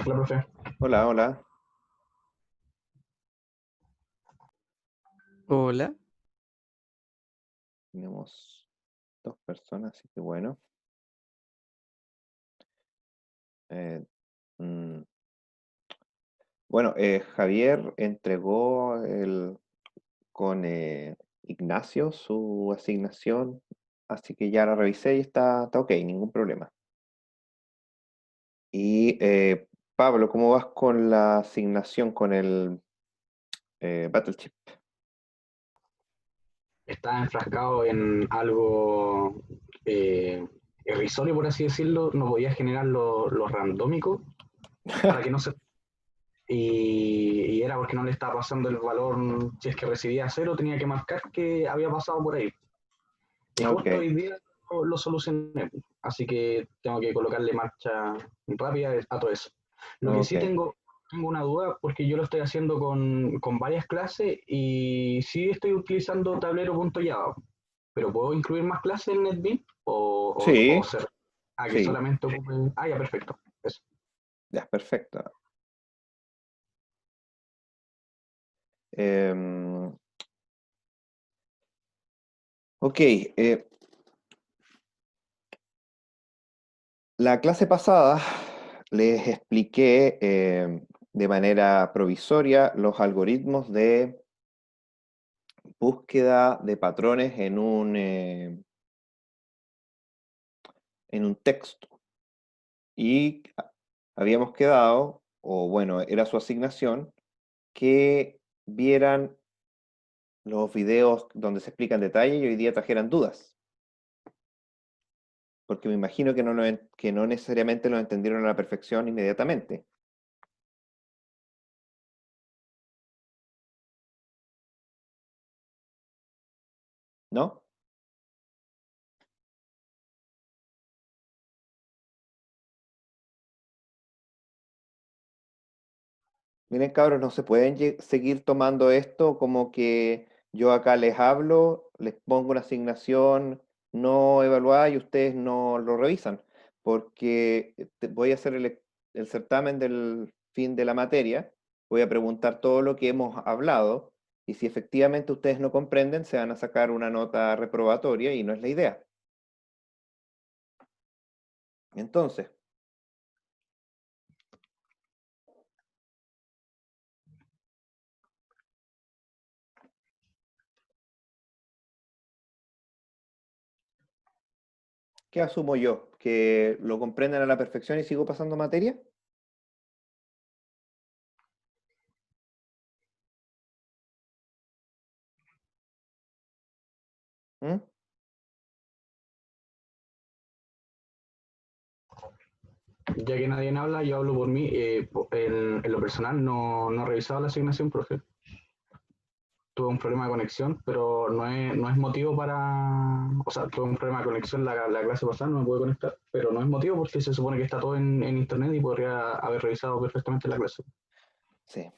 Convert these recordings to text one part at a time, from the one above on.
Hola, profe. Hola, hola. Hola. Tenemos dos personas, así que bueno. Eh, mm, bueno, Javier entregó con Ignacio su asignación, así que ya la revisé y está ok, ningún problema. Y Pablo, ¿cómo vas con la asignación con el Battleship? Está enfrascado en algo irrisorio, por así decirlo. No podía generar lo randómico para que no se... Y era porque no le estaba pasando el valor. Si es que recibía cero, tenía que marcar que había pasado por ahí. Y justo Ok, hoy día lo solucioné. Así que tengo que colocarle marcha rápida a todo eso. Lo que sí ok. tengo una duda, porque yo lo estoy haciendo con varias clases y sí estoy utilizando tablero.java, pero ¿puedo incluir más clases en NetBeans o Sí, ser? Ah, que sí, solamente ocupe... Ah, ya, perfecto. Eso. ya, perfecto. Em, ok, la clase pasada les expliqué de manera provisoria los algoritmos de búsqueda de patrones en un texto. Y habíamos quedado, o bueno, era su asignación, que vieran los videos donde se explican detalles y hoy día trajeran dudas. Porque me imagino que que no necesariamente lo entendieron a la perfección inmediatamente, ¿no? Miren, cabros, no se pueden seguir tomando esto como que yo acá les hablo, les pongo una asignación no evaluada y ustedes no lo revisan, porque voy a hacer el certamen del fin de la materia, voy a preguntar todo lo que hemos hablado y si efectivamente ustedes no comprenden, se van a sacar una nota reprobatoria y no es la idea. Entonces, ¿qué asumo yo? ¿Que lo comprenden a la perfección y sigo pasando materia? ¿Mm? Ya que nadie habla, yo hablo por mí. En lo personal no he revisado la asignación, profe. Tuve un problema de conexión, pero no es motivo para... O sea, tuve un problema de conexión la clase pasada, no me pude conectar, pero no es motivo porque se supone que está todo en internet y podría haber revisado perfectamente la clase. Sí.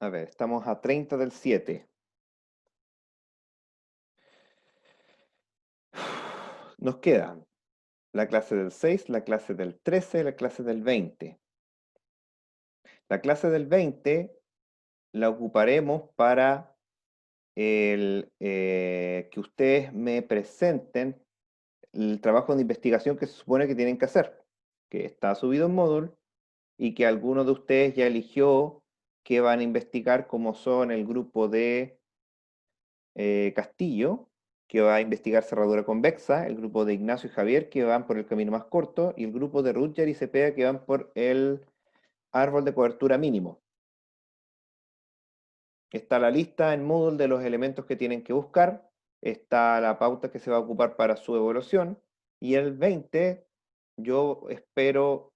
A ver, estamos a 30 del 7. Nos quedan la clase del 6, la clase del 13, la clase del 20. La clase del 20 la ocuparemos para que ustedes me presenten el trabajo de investigación que se supone que tienen que hacer, que está subido en Moodle y que alguno de ustedes ya eligió que van a investigar, como son el grupo de Castillo, que va a investigar cerradura convexa, el grupo de Ignacio y Javier, que van por el camino más corto, y el grupo de Rutger y Cepeda, que van por el árbol de cobertura mínimo. Está la lista en Moodle de los elementos que tienen que buscar, está la pauta que se va a ocupar para su evaluación, y el 20 yo espero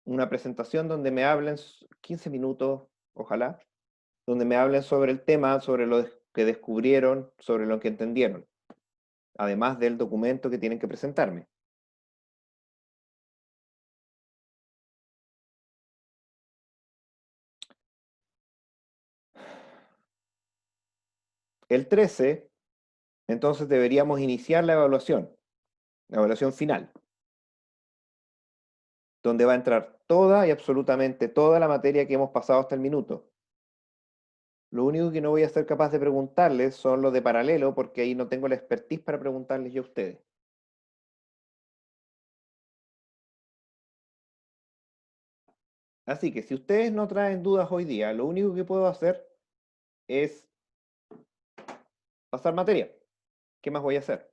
una presentación donde me hablen 15 minutos, ojalá, donde me hablen sobre el tema, sobre lo que descubrieron, sobre lo que entendieron, además del documento que tienen que presentarme. el 13, entonces deberíamos iniciar la evaluación final, donde va a entrar toda y absolutamente toda la materia que hemos pasado hasta el minuto. Lo único que no voy a ser capaz de preguntarles son los de paralelo, porque ahí no tengo la expertise para preguntarles yo a ustedes. Así que si ustedes no traen dudas hoy día, lo único que puedo hacer es pasar materia. ¿Qué más voy a hacer?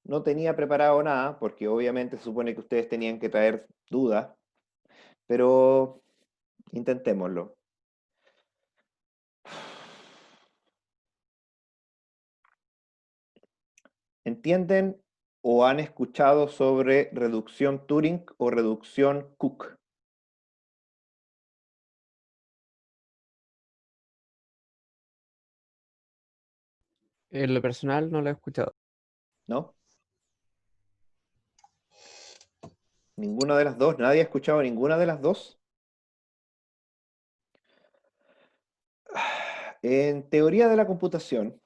No tenía preparado nada, porque obviamente se supone que ustedes tenían que traer dudas, pero intentémoslo. ¿Entienden o han escuchado sobre reducción Turing o reducción Cook? En lo personal no lo he escuchado. ¿No? ¿Ninguna de las dos? ¿Nadie ha escuchado ninguna de las dos? En teoría de la computación,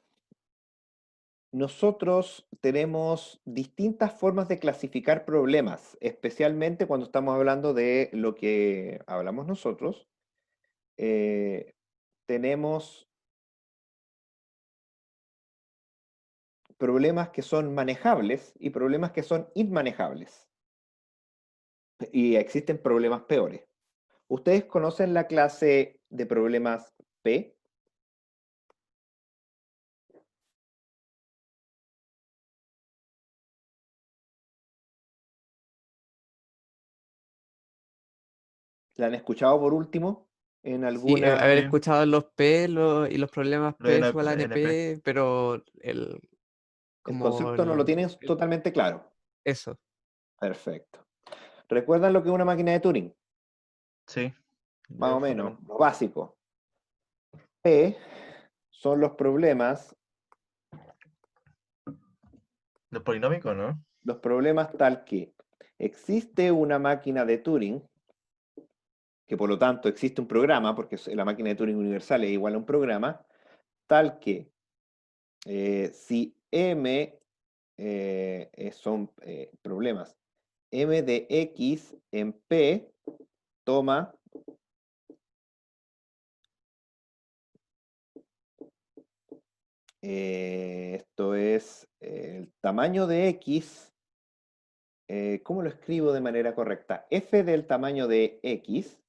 nosotros tenemos distintas formas de clasificar problemas, especialmente cuando estamos hablando de lo que hablamos nosotros. Tenemos problemas que son manejables y problemas que son inmanejables. Y existen problemas peores. ¿Ustedes conocen la clase de problemas P? ¿La han escuchado por último en Sí, alguna? haber Sí. escuchado los P y los problemas Lo de P igual a NP. NP, pero El como concepto no lo tienen totalmente claro. eso. Perfecto. ¿Recuerdan lo que es una máquina de Turing? Sí. Más Ya o fue menos, lo básico. P son los problemas los polinómicos, ¿no? tal que existe una máquina de Turing, que por lo tanto existe un programa, porque la máquina de Turing universal es igual a un programa, tal que si M son problemas, M de X en P toma esto es el tamaño de X. ¿Cómo lo escribo de manera correcta? F del tamaño de X,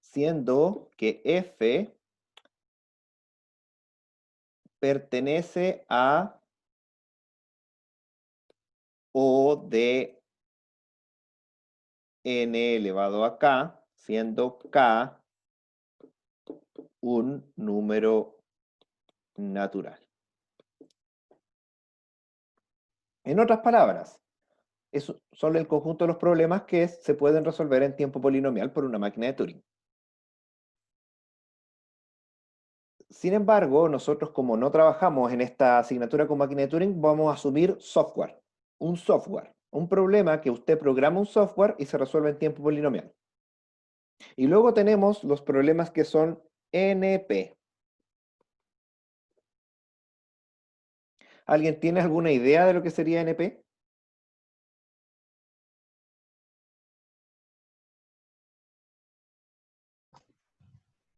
siendo que F pertenece a O de N elevado a K, siendo K un número natural. En otras palabras, es solo el conjunto de los problemas que se pueden resolver en tiempo polinomial por una máquina de Turing. Sin embargo, nosotros como no trabajamos en esta asignatura con máquina de Turing, vamos a asumir software, un problema que usted programa un software y se resuelve en tiempo polinomial. Y luego tenemos los problemas que son NP. ¿Alguien tiene alguna idea de lo que sería NP?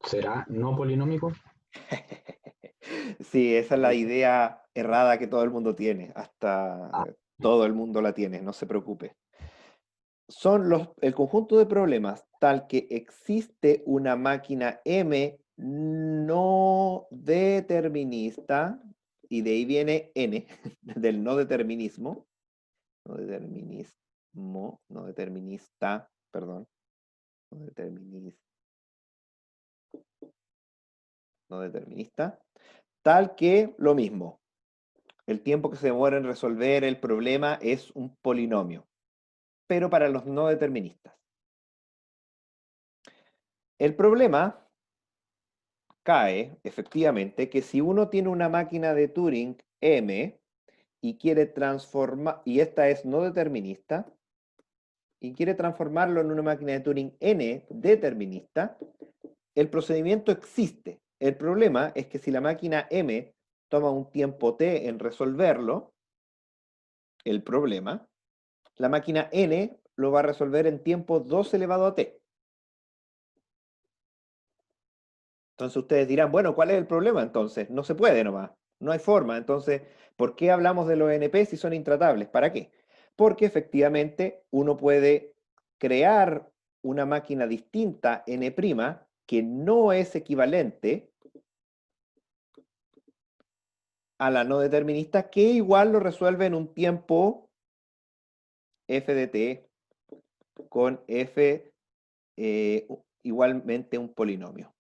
¿Será no polinómico? Sí, esa es la idea errada que todo el mundo tiene. Hasta todo el mundo la tiene, no se preocupe. Son el conjunto de problemas tal que existe una máquina M no determinista, y de ahí viene N, del no determinismo, no determinista, perdón, no determinista, tal que lo mismo. El tiempo que se demora en resolver el problema es un polinomio, pero para los no deterministas. El problema cae, efectivamente, que si uno tiene una máquina de Turing M y quiere transformar, y esta es no determinista, y quiere transformarlo en una máquina de Turing n determinista, el procedimiento existe. El problema es que si la máquina m toma un tiempo t en resolverlo, el problema, la máquina n lo va a resolver en tiempo 2 elevado a t. Entonces ustedes dirán, bueno, ¿cuál es el problema entonces? No se puede nomás, no hay forma. Entonces, ¿por qué hablamos de los NP si son intratables? ¿Para qué? Porque efectivamente uno puede crear una máquina distinta N' que no es equivalente a la no determinista, que igual lo resuelve en un tiempo f de t con f igualmente un polinomio.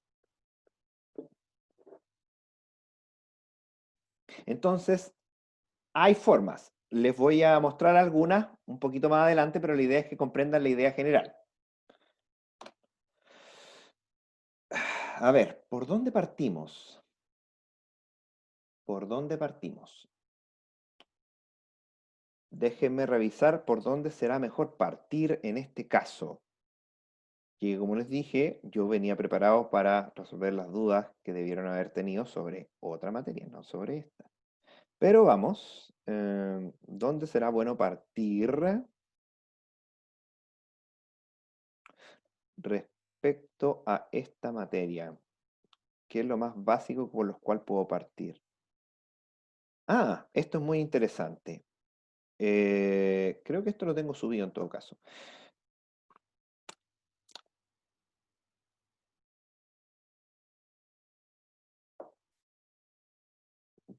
Entonces, hay formas. Les voy a mostrar algunas un poquito más adelante, pero la idea es que comprendan la idea general. A ver, ¿por dónde partimos? ¿Por dónde partimos? Déjenme revisar por dónde será mejor partir en este caso. Que como les dije, yo venía preparado para resolver las dudas que debieron haber tenido sobre otra materia, no sobre esta. Pero vamos, ¿dónde será bueno partir respecto a esta materia? ¿Qué es lo más básico por lo cual puedo partir? Ah, esto es muy interesante. Creo que esto lo tengo subido en todo caso.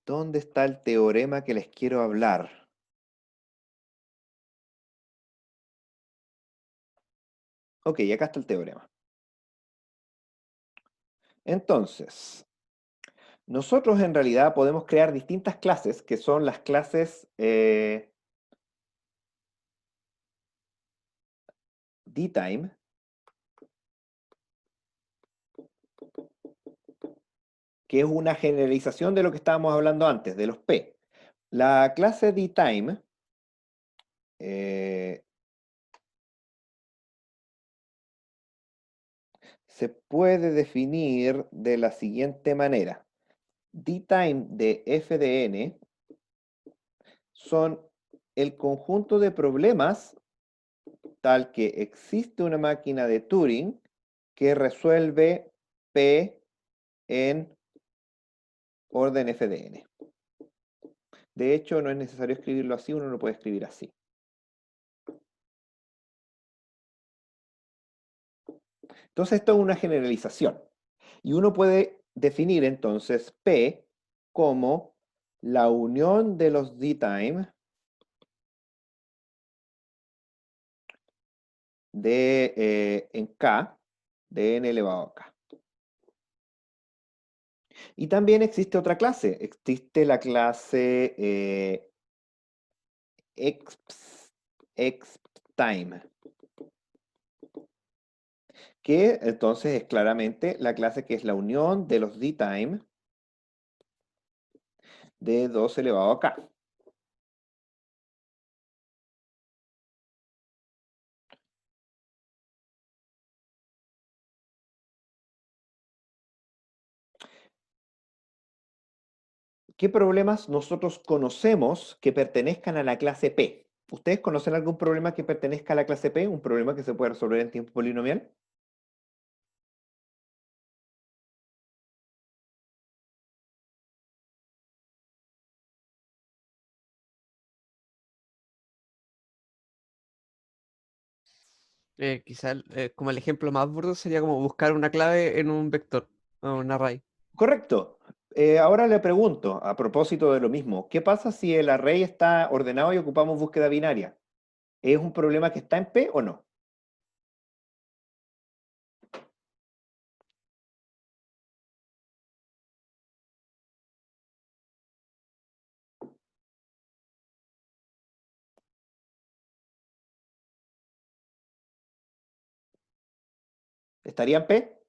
¿Dónde está el teorema que les quiero hablar? Ok, acá está el teorema. Entonces, nosotros en realidad podemos crear distintas clases, que son las clases dtime, que es una generalización de lo que estábamos hablando antes, de los P. La clase dtime se puede definir de la siguiente manera. dtime de f de n son el conjunto de problemas tal que existe una máquina de Turing que resuelve P en orden f de n. De hecho, no es necesario escribirlo así, uno lo puede escribir así. Entonces, esto es una generalización. Y uno puede definir entonces P como la unión de los dtime en K de n elevado a K. Y también existe otra clase. Existe la clase exptime, que entonces es claramente la clase que es la unión de los dtime de 2 elevado a K. ¿Qué problemas nosotros conocemos que pertenezcan a la clase P? ¿Ustedes conocen algún problema que pertenezca a la clase P? ¿Un problema que se puede resolver en tiempo polinomial? Quizá como el ejemplo más burdo sería como buscar una clave en un vector o un array. Correcto. Ahora le pregunto, a propósito de lo mismo, ¿qué pasa si el array está ordenado y ocupamos búsqueda binaria? ¿Es un problema que está en P o no? ¿Estaría en P?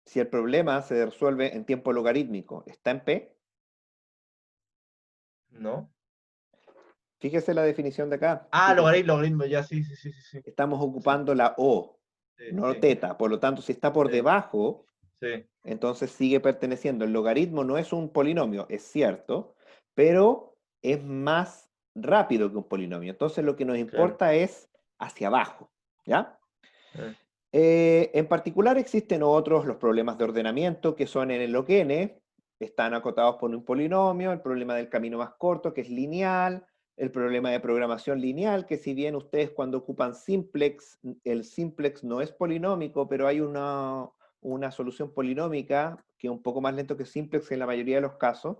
Si el problema se resuelve en tiempo logarítmico, ¿está en P? ¿No? Fíjese la definición de acá. Ah, Fíjese. logaritmo, ya, sí. Estamos ocupando la O, Sí, no sí, teta. Por lo tanto, si está por sí, debajo, sí, entonces sigue perteneciendo. El logaritmo no es un polinomio, es cierto, pero es más rápido que un polinomio. Entonces lo que nos claro. importa es hacia abajo, ¿ya? Ah, En particular existen otros, los problemas de ordenamiento, que son en el log n, están acotados por un polinomio, el problema del camino más corto, que es lineal, el problema de programación lineal, que si bien ustedes cuando ocupan simplex, el simplex no es polinómico, pero hay una solución polinómica que es un poco más lento que simplex en la mayoría de los casos,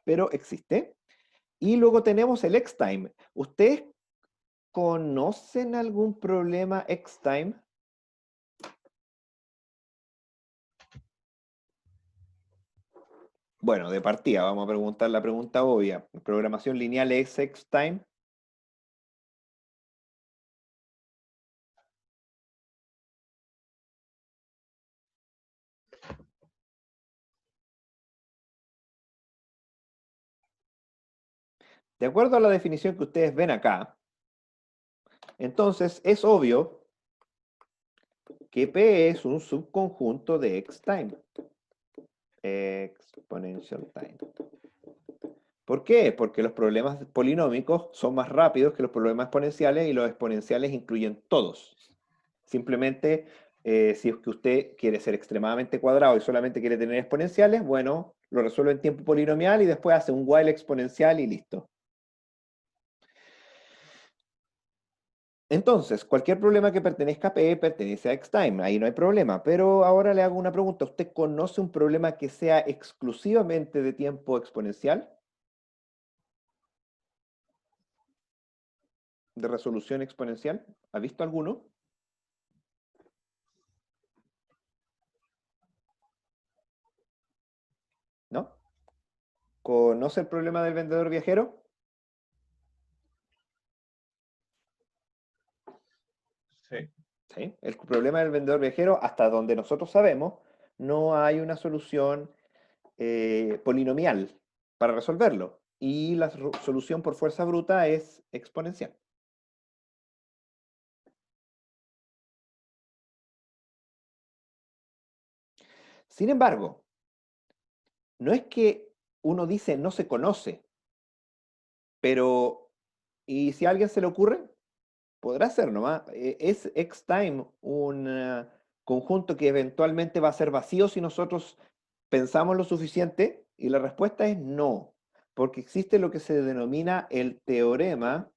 pero existe. Y luego tenemos el xtime. ¿Ustedes conocen algún problema xtime? Bueno, de partida, vamos a preguntar la pregunta obvia. ¿Programación lineal es xtime? De acuerdo a la definición que ustedes ven acá, entonces es obvio que P es un subconjunto de xtime. Exponential time. ¿Por qué? Porque los problemas polinómicos son más rápidos que los problemas exponenciales y los exponenciales incluyen todos. Simplemente, si es que usted quiere ser extremadamente cuadrado y solamente quiere tener exponenciales, bueno, lo resuelve en tiempo polinomial y después hace un while exponencial y listo. Entonces, cualquier problema que pertenezca a P pertenece a xtime, ahí no hay problema. Pero ahora le hago una pregunta. ¿Usted conoce un problema que sea exclusivamente de tiempo exponencial? ¿De resolución exponencial? ¿Ha visto alguno? ¿No? ¿Conoce el problema del vendedor viajero? sí. ¿Sí? El problema del vendedor viajero, hasta donde nosotros sabemos, no hay una solución polinomial para resolverlo. Y la solución por fuerza bruta es exponencial. Sin embargo, no es que uno dice no se conoce, pero ¿y si a alguien se le ocurre? Podrá ser nomás. ¿Es xtime un conjunto que eventualmente va a ser vacío si nosotros pensamos lo suficiente? Y la respuesta es no, porque existe lo que se denomina el teorema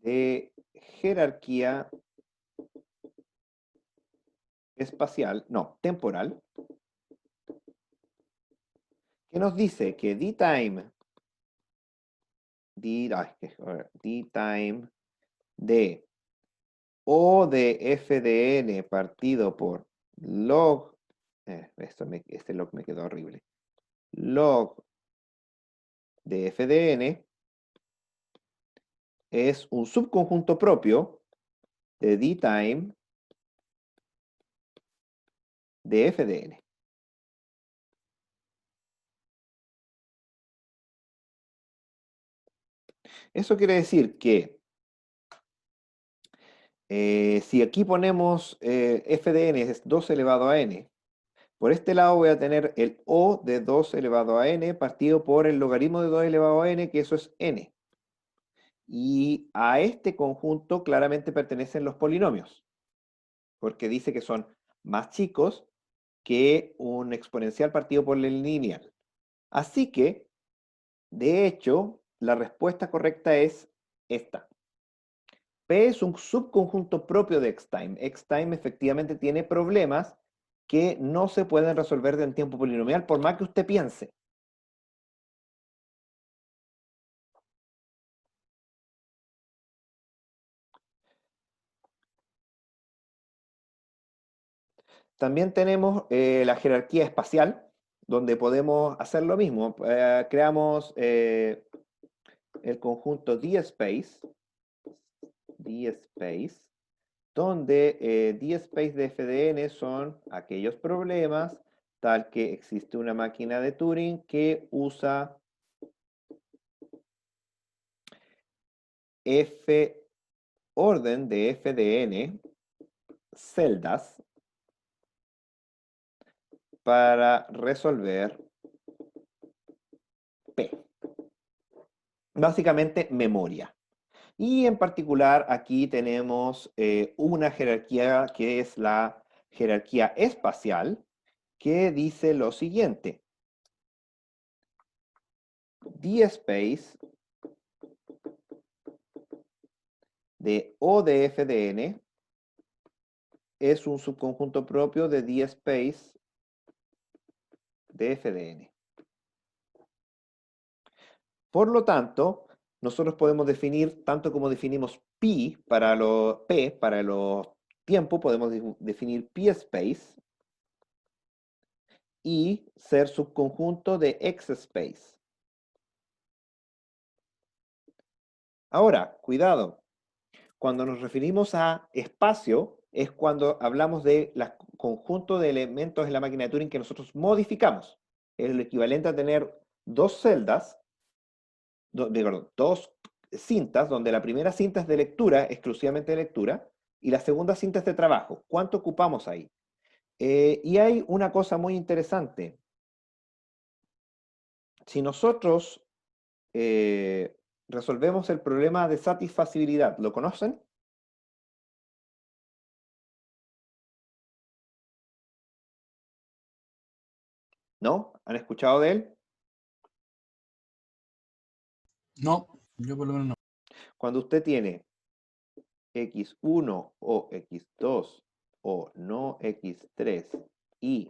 de jerarquía espacial, no, temporal, que nos dice que dtime de O de f de n partido por log, este log me quedó horrible, log de f de n es un subconjunto propio de dtime de f de n. Eso quiere decir que si aquí ponemos f de n es 2 elevado a n, por este lado voy a tener el O de 2 elevado a n partido por el logaritmo de 2 elevado a n, que eso es n. Y a este conjunto claramente pertenecen los polinomios, porque dice que son más chicos que un exponencial partido por el lineal. Así que, de hecho, la respuesta correcta es esta. P es un subconjunto propio de xtime. Xtime efectivamente tiene problemas que no se pueden resolver en tiempo polinomial, por más que usted piense. También tenemos la jerarquía espacial, donde podemos hacer lo mismo. Creamos el conjunto dspace, donde dspace de FDN son aquellos problemas tal que existe una máquina de Turing que usa F orden de f de n celdas para resolver P. Básicamente memoria. Y en particular aquí tenemos una jerarquía que es la jerarquía espacial, que dice lo siguiente. DSpace de O de f de n es un subconjunto propio de DSpace de f de n. Por lo tanto, nosotros podemos definir, tanto como definimos P para los tiempos, podemos definir PSpace y ser subconjunto de XSpace. Ahora, cuidado. Cuando nos referimos a espacio, es cuando hablamos de conjunto de elementos en la máquina de Turing que nosotros modificamos. Es el equivalente a tener dos celdas, dos cintas, donde la primera cinta es de lectura, exclusivamente de lectura, y la segunda cinta es de trabajo. ¿Cuánto ocupamos ahí? Y hay una cosa muy interesante. Si nosotros resolvemos el problema de satisfacibilidad, ¿lo conocen? ¿No? ¿Han escuchado de él? No, yo por lo menos no. Cuando usted tiene x1 o x2 o no x3 y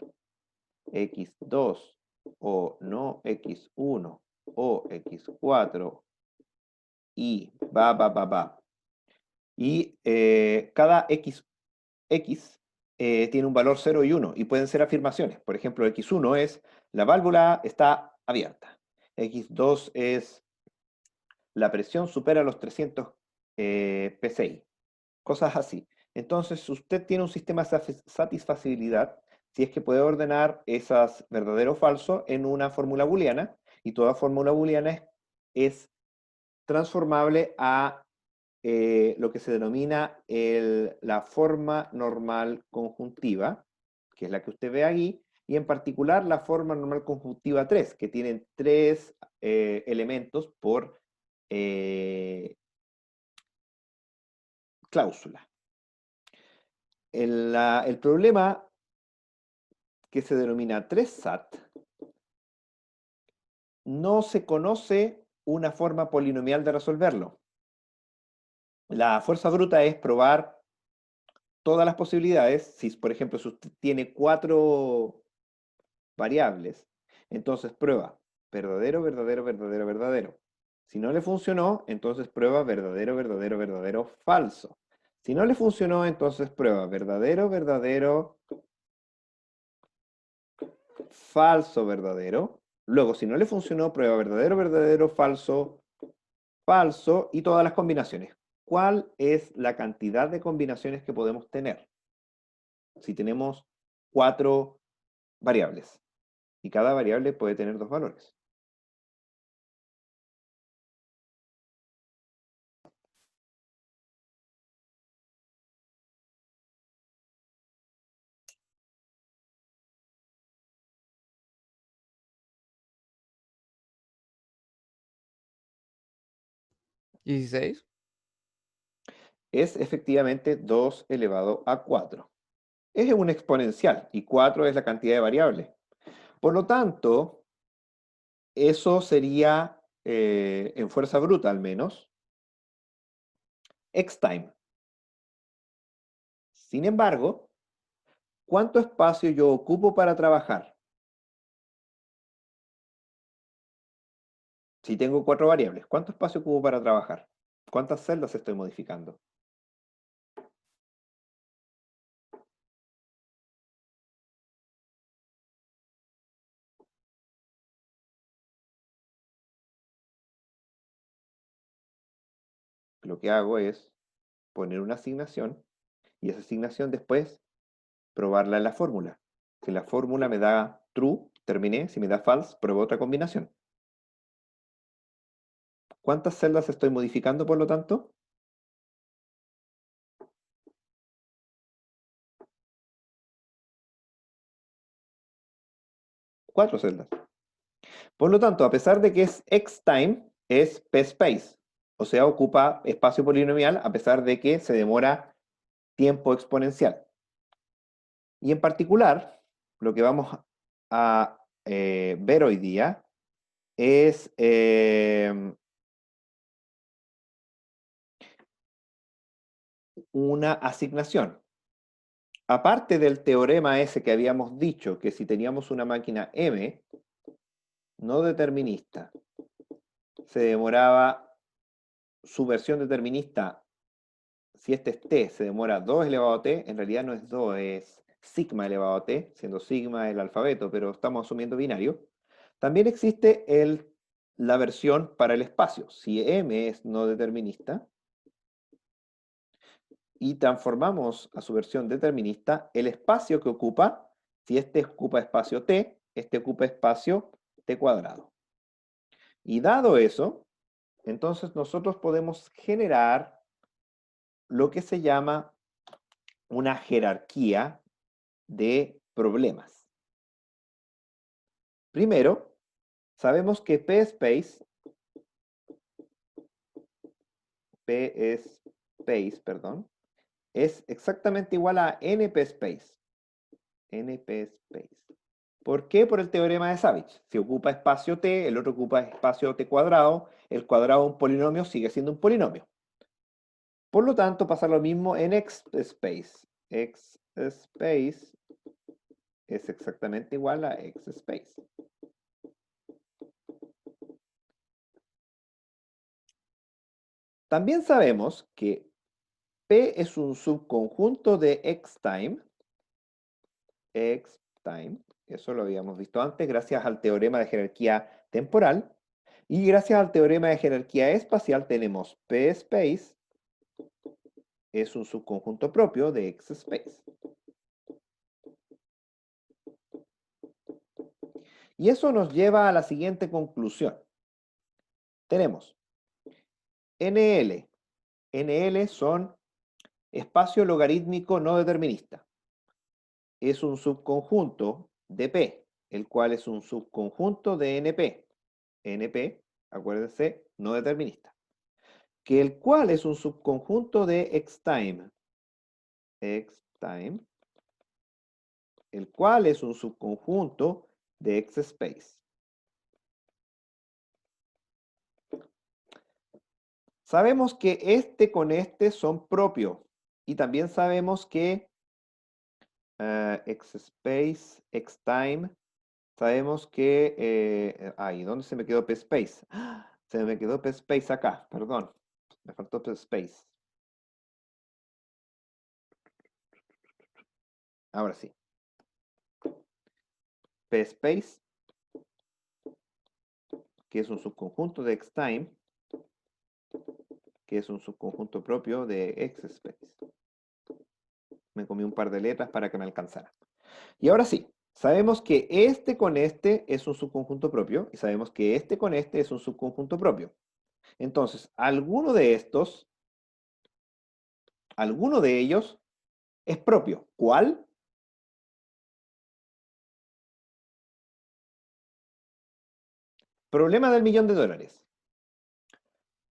x2 o no x1 o x4 y va. Y cada x tiene un valor 0 y 1 y pueden ser afirmaciones. Por ejemplo, x1 es la válvula está abierta. x2 es la presión supera los 300 psi. Cosas así. Entonces, usted tiene un sistema de satisfacibilidad si es que puede ordenar esas verdadero o falso en una fórmula booleana, y toda fórmula booleana es transformable a lo que se denomina la forma normal conjuntiva, que es la que usted ve aquí, y en particular la forma normal conjuntiva 3, que tienen tres elementos por cláusula. El problema que se denomina 3SAT no se conoce una forma polinomial de resolverlo. La fuerza bruta es probar todas las posibilidades. Si, por ejemplo, si usted tiene 4 variables, entonces prueba verdadero. Si no le funcionó, entonces prueba verdadero, falso. Si no le funcionó, entonces prueba verdadero, falso, verdadero. Luego, si no le funcionó, prueba verdadero, falso, falso y todas las combinaciones. ¿Cuál es la cantidad de combinaciones que podemos tener? Si tenemos 4 variables y cada variable puede tener 2 valores. ¿16? Es efectivamente 2 elevado a 4. Es un exponencial y 4 es la cantidad de variables. Por lo tanto, eso sería, en fuerza bruta al menos, x-time. Sin embargo, ¿cuánto espacio yo ocupo para trabajar? Si tengo 4 variables, ¿cuánto espacio ocupo para trabajar? ¿Cuántas celdas estoy modificando? Lo que hago es poner una asignación y esa asignación después probarla en la fórmula. Si la fórmula me da true, terminé. Si me da false, pruebo otra combinación. ¿Cuántas celdas estoy modificando, por lo tanto? 4 celdas. Por lo tanto, a pesar de que es xtime, es pspace. O sea, ocupa espacio polinomial a pesar de que se demora tiempo exponencial. Y en particular, lo que vamos a ver hoy día es una asignación. Aparte del teorema ese que habíamos dicho, que si teníamos una máquina M no determinista, se demoraba su versión determinista, si este es t, se demora 2 elevado a t, en realidad no es 2, es sigma elevado a t, siendo sigma el alfabeto, pero estamos asumiendo binario. También existe la versión para el espacio. Si m es no determinista, y transformamos a su versión determinista, el espacio que ocupa, si este ocupa espacio t, este ocupa espacio t cuadrado. Y dado eso, entonces nosotros podemos generar lo que se llama una jerarquía de problemas. Primero, sabemos que pspace, pardon, es exactamente igual a npspace. npspace. ¿Por qué? Por el teorema de Savage. Si ocupa espacio t, el otro ocupa espacio t cuadrado, el cuadrado de un polinomio sigue siendo un polinomio. Por lo tanto, pasa lo mismo en xspace. Xspace es exactamente igual a xspace. También sabemos que P es un subconjunto de xtime. Xtime, eso lo habíamos visto antes, gracias al teorema de jerarquía temporal. Y gracias al teorema de jerarquía espacial tenemos pspace es un subconjunto propio de xspace. Y eso nos lleva a la siguiente conclusión. Tenemos NL. NL son espacio logarítmico no determinista. Es un subconjunto de P, el cual es un subconjunto de NP. NP, acuérdense, no determinista. Que el cual es un subconjunto de xtime. Xtime, el cual es un subconjunto de xspace. Sabemos que este con este son propios. Y también sabemos que xspace, xtime, sabemos que... ¿dónde se me quedó pspace? Se me quedó pspace acá, perdón. Me faltó pspace. Ahora sí. Pspace, que es un subconjunto de xtime, que es un subconjunto propio de xspace. Me comí un par de letras para que me alcanzara. Y ahora sí, sabemos que este con este es un subconjunto propio y sabemos que este con este es un subconjunto propio. Entonces, alguno de ellos es propio. ¿Cuál? Problema del $1.000.000.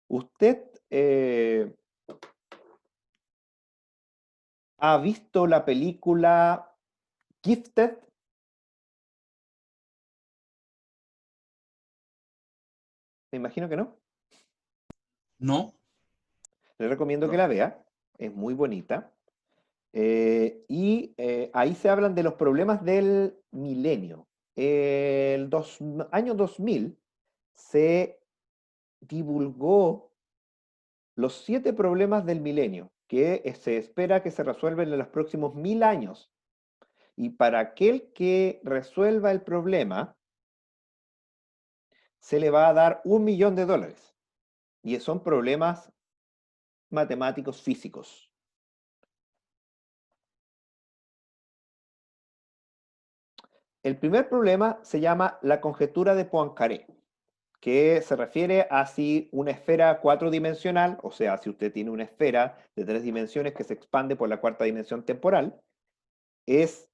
¿Usted ha visto la película Gifted? Me imagino que no. No. Le recomiendo que No. la vea. Es muy bonita. Ahí se hablan de los problemas del milenio. Año 2000 se divulgó los 7 problemas del milenio que se espera que se resuelvan en los próximos 1000 años. Y para aquel que resuelva el problema, se le va a dar $1.000.000. Y son problemas matemáticos físicos. El primer problema se llama la conjetura de Poincaré. que se refiere a si una esfera cuatrodimensional, o sea, si usted tiene una esfera de 3 dimensiones que se expande por la cuarta dimensión temporal, es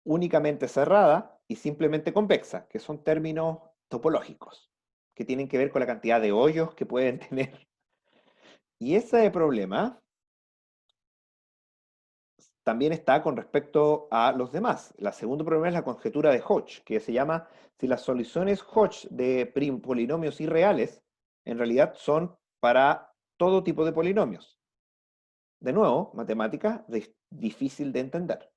únicamente cerrada y simplemente convexa, que son términos topológicos, que tienen que ver con la cantidad de hoyos que pueden tener. Y ese problema también está con respecto a los demás. El segundo problema es la conjetura de Hodge, que se llama si las soluciones Hodge de polinomios irreales en realidad son para todo tipo de polinomios. De nuevo, matemática difícil de entender.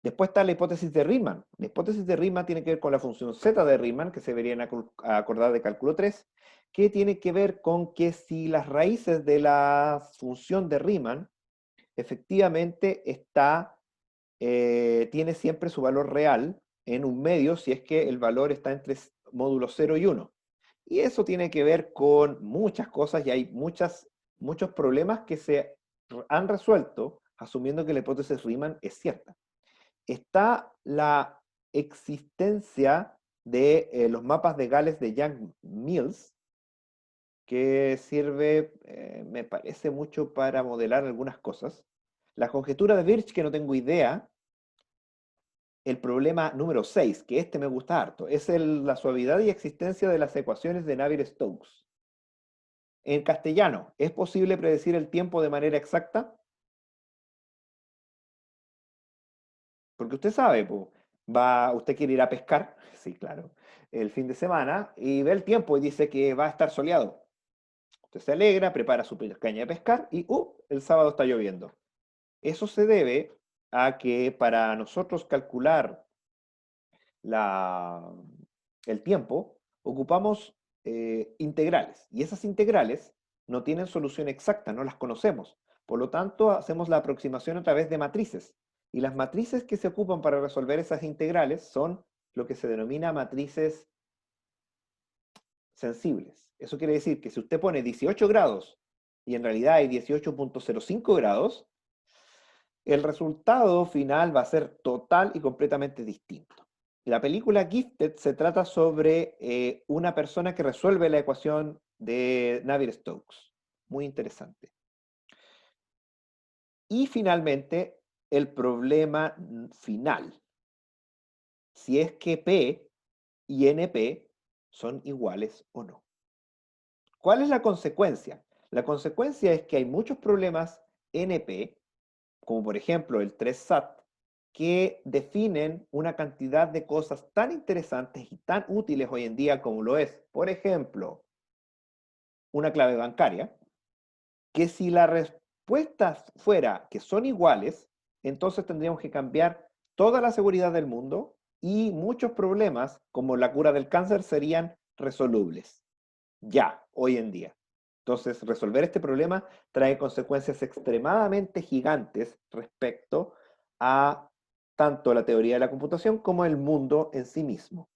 Después está la hipótesis de Riemann. La hipótesis de Riemann tiene que ver con la función z de Riemann, que se vería acordada de cálculo 3, que tiene que ver con que si las raíces de la función de Riemann efectivamente tiene siempre su valor real en un medio si es que el valor está entre módulos 0 y 1. Y eso tiene que ver con muchas cosas y hay muchos problemas que se han resuelto asumiendo que la hipótesis Riemann es cierta. Está la existencia de los mapas de Gales de Young-Mills, que sirve, me parece mucho para modelar algunas cosas. La conjetura de Birch, que no tengo idea. El problema número 6, que me gusta harto, es la suavidad y existencia de las ecuaciones de Navier-Stokes. En castellano, ¿es posible predecir el tiempo de manera exacta? Porque usted sabe, usted quiere ir a pescar, sí, claro, el fin de semana, y ve el tiempo y dice que va a estar soleado. Usted se alegra, prepara su caña de pescar y el sábado está lloviendo. Eso se debe a que para nosotros calcular el tiempo, ocupamos integrales. Y esas integrales no tienen solución exacta, no las conocemos. Por lo tanto, hacemos la aproximación a través de matrices. Y las matrices que se ocupan para resolver esas integrales son lo que se denomina matrices sensibles. Eso quiere decir que si usted pone 18 grados y en realidad hay 18.05 grados, el resultado final va a ser total y completamente distinto. La película Gifted se trata sobre una persona que resuelve la ecuación de Navier-Stokes. Muy interesante. Y finalmente, el problema final. Si es que P y NP son iguales o no. ¿Cuál es la consecuencia? La consecuencia es que hay muchos problemas NP, como por ejemplo el 3SAT, que definen una cantidad de cosas tan interesantes y tan útiles hoy en día como lo es, por ejemplo, una clave bancaria, que si la respuesta fuera que son iguales, entonces tendríamos que cambiar toda la seguridad del mundo y muchos problemas, como la cura del cáncer, serían resolubles. Ya, hoy en día. Entonces, resolver este problema trae consecuencias extremadamente gigantes respecto a tanto la teoría de la computación como el mundo en sí mismo.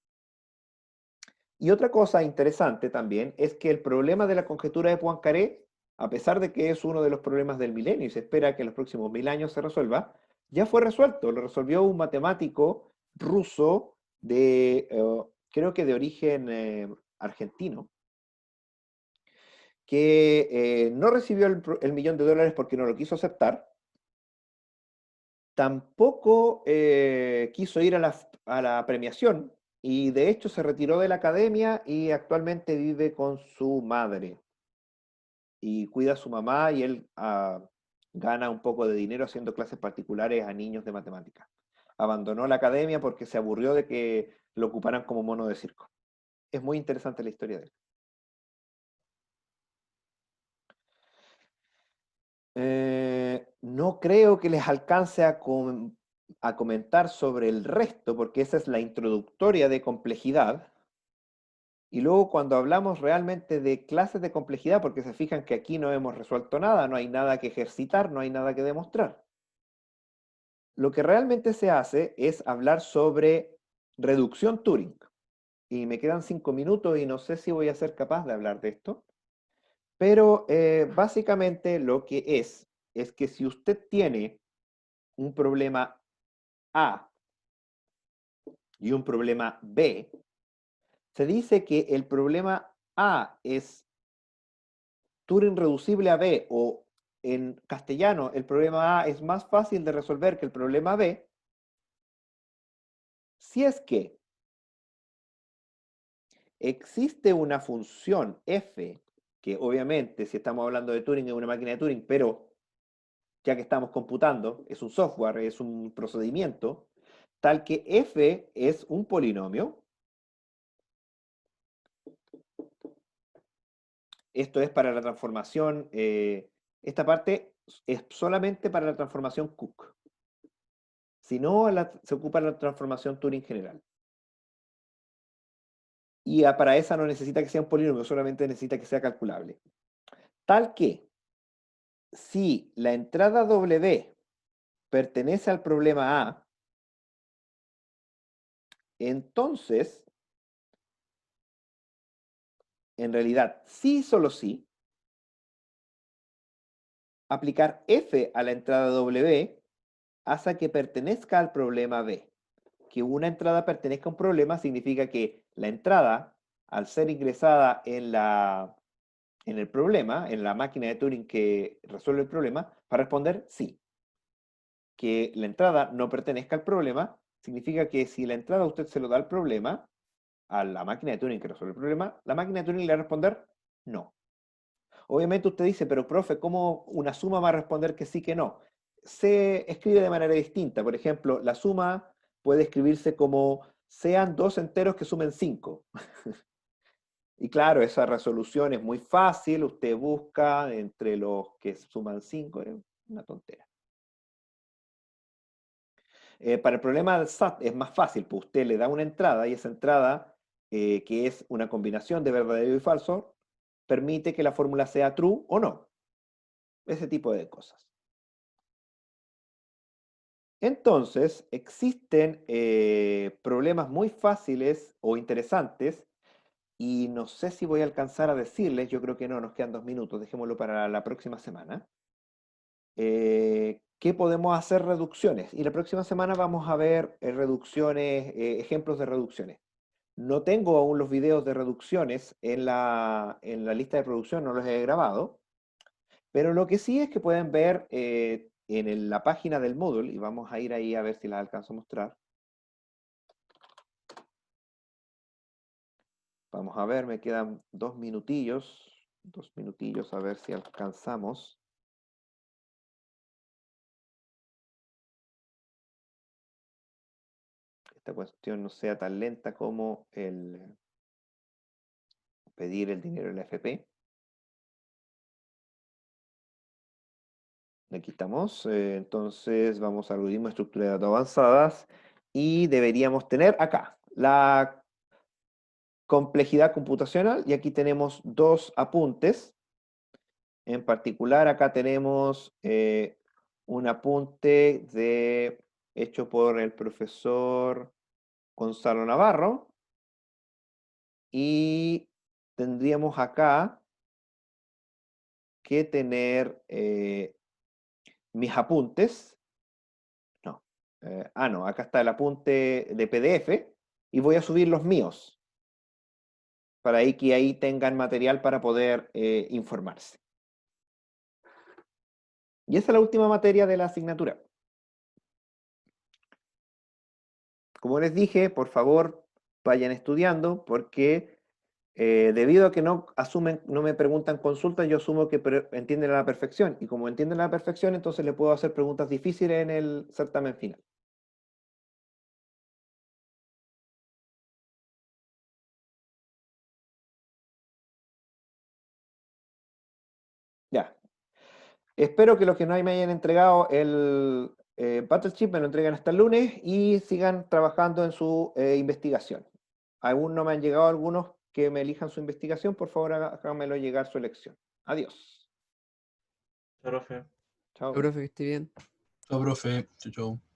Y otra cosa interesante también es que el problema de la conjetura de Poincaré, a pesar de que es uno de los problemas del milenio y se espera que en los próximos 1000 años se resuelva, ya fue resuelto. Lo resolvió un matemático ruso creo que de origen argentino, que no recibió el $1.000.000 porque no lo quiso aceptar. Tampoco quiso ir a la premiación y de hecho se retiró de la academia y actualmente vive con su madre. Y cuida a su mamá y él gana un poco de dinero haciendo clases particulares a niños de matemáticas. Abandonó la academia porque se aburrió de que lo ocuparan como mono de circo. Es muy interesante la historia de él. No creo que les alcance a comentar sobre el resto, porque esa es la introductoria de complejidad. Y luego cuando hablamos realmente de clases de complejidad, porque se fijan que aquí no hemos resuelto nada, no hay nada que ejercitar, no hay nada que demostrar. Lo que realmente se hace es hablar sobre reducción Turing. Y me quedan 5 minutos y no sé si voy a ser capaz de hablar de esto. Pero básicamente lo que es que si usted tiene un problema A y un problema B, Se dice que el problema A es Turing reducible a B, o en castellano, el problema A es más fácil de resolver que el problema B, si es que existe una función f, que obviamente si estamos hablando de Turing es una máquina de Turing, pero ya que estamos computando, es un software, es un procedimiento, tal que f es un polinomio. Esto es para la transformación, esta parte es solamente para la transformación Cook. Si no, se ocupa la transformación Turing general. Y para esa no necesita que sea un polinomio, solamente necesita que sea calculable. Tal que, si la entrada W pertenece al problema A, entonces, en realidad, sí y solo sí, aplicar F a la entrada W hace que pertenezca al problema B. Que una entrada pertenezca a un problema significa que la entrada, al ser ingresada en el problema, en la máquina de Turing que resuelve el problema, va a responder sí. Que la entrada no pertenezca al problema significa que si la entrada usted se lo da al problema, a la máquina de Turing que resuelve el problema, la máquina de Turing le va a responder no. Obviamente usted dice, pero profe, ¿cómo una suma va a responder que sí, que no? Se escribe de manera distinta. Por ejemplo, la suma puede escribirse como sean dos enteros que sumen 5. Y claro, esa resolución es muy fácil. Usted busca entre los que suman 5, es una tontera. Para el problema del SAT es más fácil, pues usted le da una entrada y esa entrada, que es una combinación de verdadero y falso, permite que la fórmula sea true o no. Ese tipo de cosas. Entonces, existen problemas muy fáciles o interesantes y no sé si voy a alcanzar a decirles, yo creo que no, nos quedan 2 minutos, dejémoslo para la próxima semana. Que podemos hacer reducciones. Y la próxima semana vamos a ver reducciones, ejemplos de reducciones. No tengo aún los videos de reducciones en la lista de producción, no los he grabado, pero lo que sí es que pueden ver en la página del Moodle, y vamos a ir ahí a ver si las alcanzo a mostrar. Vamos a ver, me quedan 2 minutillos, a ver si alcanzamos. Esta cuestión no sea tan lenta como el pedir el dinero en la FP. Aquí estamos. Entonces vamos a algoritmo de estructura de datos avanzadas y deberíamos tener acá la complejidad computacional y aquí tenemos 2 apuntes. En particular acá tenemos un apunte hecho por el profesor Gonzalo Navarro y tendríamos acá que tener mis apuntes. No. No, acá está el apunte de PDF y voy a subir los míos para que ahí tengan material para poder informarse. Y esa es la última materia de la asignatura. Como les dije, por favor, vayan estudiando porque debido a que no me preguntan consultas, yo asumo que entienden a la perfección. Y como entienden a la perfección, entonces le puedo hacer preguntas difíciles en el certamen final. Ya. Espero que los que no me hayan entregado el Battleship me lo entreguen hasta el lunes y sigan trabajando en su investigación. Aún no me han llegado algunos que me elijan su investigación, por favor háganmelo llegar su elección. Adiós. Profe. Chao. Profe, que esté bien. Chao, profe. Chau, chau.